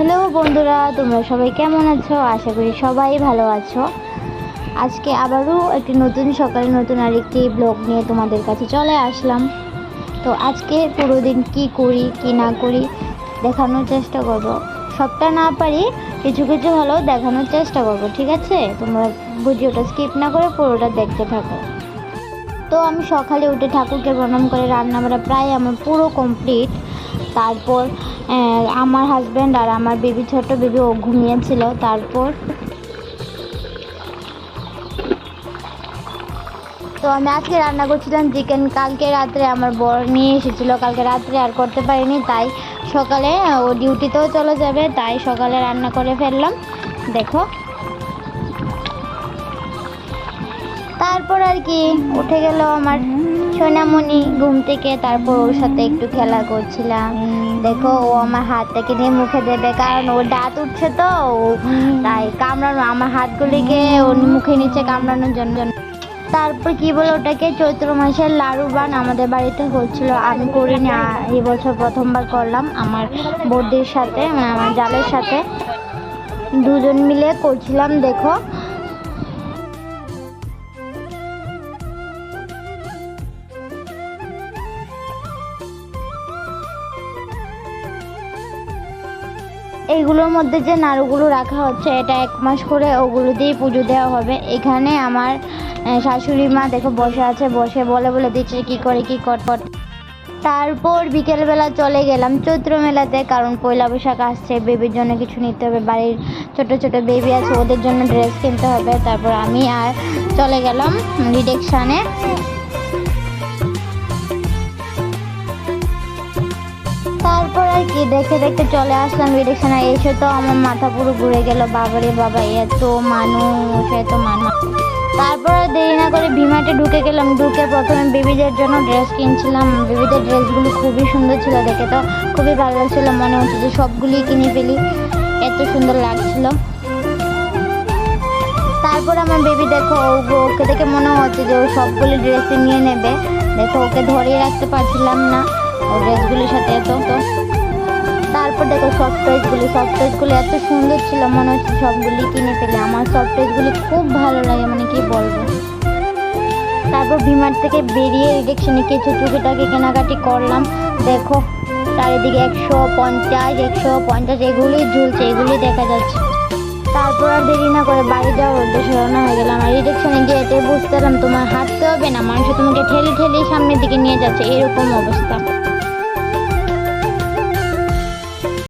Hello বন্ধুরা, তোমরা সবাই কেমন আছো? আশা করি সবাই ভালো আছো। আজকে আবারও একটি নতুন সকালে নতুন আরেকটি ব্লগ নিয়ে তোমাদের কাছে চলে আসলাম। তো আজকে পুরো দিন কী করি কি না করি দেখানোর চেষ্টা করব। সবটা না পারি, কিছু কিছু হলেও দেখানোর চেষ্টা করব, ঠিক আছে? তোমরা ভিডিওটা স্কিপ না করে পুরোটা দেখতে থাকো। তো আমি সকালে উঠে ঠাকুরকে প্রণাম করে রান্নাবাড়া প্রায় আমার পুরো কমপ্লিট। তারপর আমার হাজব্যান্ড আর আমার বেবি, ছোট্ট বেবি, ও ঘুমিয়েছিল। তারপর তো আমি আজকে রান্না করছিলাম চিকেন। কালকে রাত্রে আমার বর নিয়ে এসেছিলো, কালকে রাত্রে আর করতে পারিনি, তাই সকালে ও ডিউটিতেও চলে যাবে, তাই সকালে রান্না করে ফেললাম। দেখো, তারপর আর কি উঠে গেল আমার সোনামণি ঘুম থেকে। তারপর ওর সাথে একটু খেলা করছিলাম। দেখো, ও আমার হাতটাকে নিয়ে মুখে দেবে, কারণ ওর দাঁত উঠছে তো, তাই কামড়ানো আমার হাতগুলিকে ওর মুখে নিচে কামড়ানোর জন্য। তারপর কি বলে ওটাকে, চৈত্র মাসের লাড়ু বান আমাদের বাড়িতে হচ্ছিল, আমি করিনি, এই বছর প্রথমবার করলাম আমার বৌদির সাথে, মানে আমার জালের সাথে দুজন মিলে করছিলাম। দেখো, এইগুলোর মধ্যে যে নাড়ুগুলো রাখা হচ্ছে, এটা 1 মাস করে ওগুলো দিয়েই পুজো দেওয়া হবে। এখানে আমার শাশুড়ি মা দেখো বসে আছে, বসে বলে দিচ্ছে কি করে কি কর। তারপর বিকেলবেলা চলে গেলাম চৈত্র মেলাতে, কারণ পয়লা বৈশাখ আসছে, বেবির জন্য কিছু নিতে হবে, বাড়ির ছোট ছোট বেবি আছে, ওদের জন্য ড্রেস কিনতে হবে। তারপর আমি আর চলে গেলাম রিডেকশানে। তারপর আর কি দেখতে দেখতে চলে আসলাম রিডেকশানে। এসে তো আমার মাথা পুরো ঘুরে গেল, বাবারে বাবা, এত মানুষ। তারপর দেরি না করে ভিমার্টে ঢুকে গেলাম। ঢুকে প্রথমে বেবিদের জন্য ড্রেস কিনছিলাম। বেবিদের ড্রেসগুলো খুবই সুন্দর ছিল, দেখে তো খুবই ভালো লাগছিল, মনে হচ্ছে যে সবগুলি কিনে ফেলি, এত সুন্দর লাগছিল। তারপর আমার বেবি দেখো, ওকে দেখে মনে হচ্ছে যে ও সবগুলি ড্রেসই নিয়ে নেবে। দেখো, ওকে ধরিয়ে রাখতে পারছিলাম না ও ড্রেসগুলির সাথে এত। তারপর দেখো সফট টয়েসগুলি এত সুন্দর ছিল, মনে হচ্ছে সবগুলি কিনে ফেলে। আমার সফট টয়েসগুলি খুব ভালো লাগে, মানে কি বলবো। তারপর ভিমার্ট থেকে বেরিয়ে রিডেকশনে কিছু টুকিটাকি কেনাকাটি করলাম। দেখো চারিদিকে 150 এগুলি ঝুলছে, এগুলি দেখা যাচ্ছে। তারপর আর দেরি না করে বাড়ি যাওয়ার উদ্দেশ্যে রওনা হয়ে গেলাম। আর রিডেকশনে গিয়ে এটাই বুঝতে পারলাম তোমার হাঁটতে হবে না, মানুষ তোমাকে ঠেলে সামনের দিকে নিয়ে যাচ্ছে, এরকম অবস্থা।